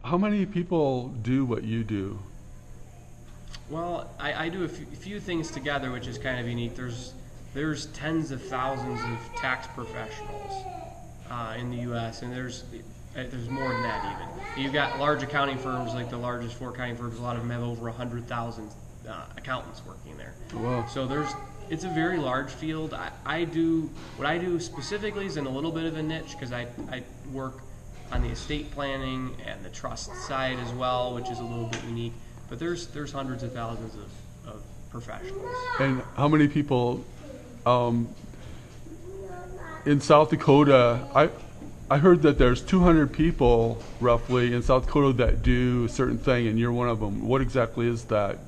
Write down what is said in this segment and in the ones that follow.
How many people do what you do? Well, I do a few things together, which is kind of unique. There's tens of thousands of tax professionals in the U.S., and there's more than that even. You've got large accounting firms, like the largest four accounting firms. A lot of them have over 100,000 accountants working there. Wow. So it's a very large field. I do what I do specifically is in a little bit of a niche because I work on the estate planning and the trust side as well, which is a little bit unique. But there's hundreds of thousands of professionals. And how many people in South Dakota? I heard that there's 200 people roughly in South Dakota that do a certain thing, and you're one of them. What exactly is that?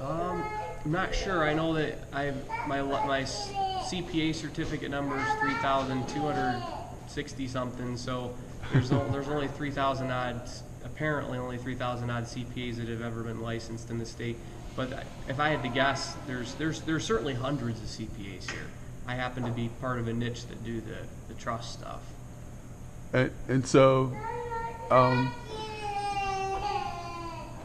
I'm not sure. I know that my CPA certificate number is 3,260 something. So there's only 3,000 odd. Apparently, only 3,000 odd CPAs that have ever been licensed in the state. But if I had to guess, there's certainly hundreds of CPAs here. I happen to be part of a niche that do the trust stuff. And so,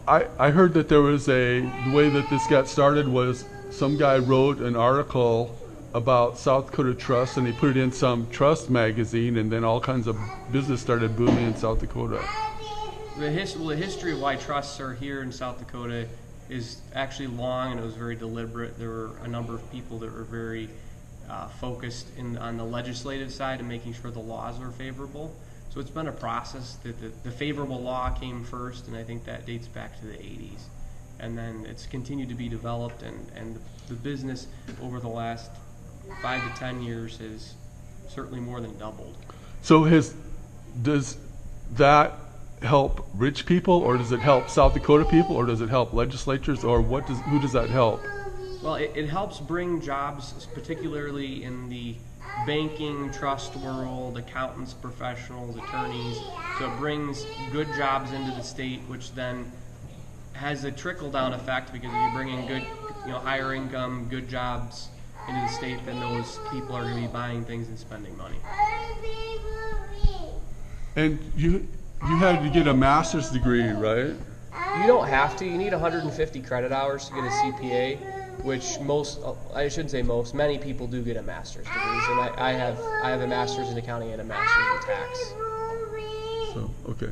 I heard that there was the way that this got started was some guy wrote an article about South Dakota Trust, and he put it in some trust magazine, and then all kinds of business started booming in South Dakota. The history of why trusts are here in South Dakota is actually long, and it was very deliberate. There were a number of people that were very focused on the legislative side and making sure the laws were favorable. So it's been a process that the favorable law came first, and I think that dates back to the 80s. And then it's continued to be developed, and the business over the last 5 to 10 years has certainly more than doubled. So does that help rich people, or does it help South Dakota people, or does it help legislatures, or who does that help? Well, it helps bring jobs, particularly in the banking, trust world, accountants, professionals, attorneys. So it brings good jobs into the state, which then has a trickle-down effect, because if you bring in good, higher income, good jobs into the state, then those people are going to be buying things and spending money. And you had to get a master's degree, right? You don't have to. You need 150 credit hours to get a CPA, which many people do get a master's degree. And I have a master's in accounting and a master's in tax. So, okay.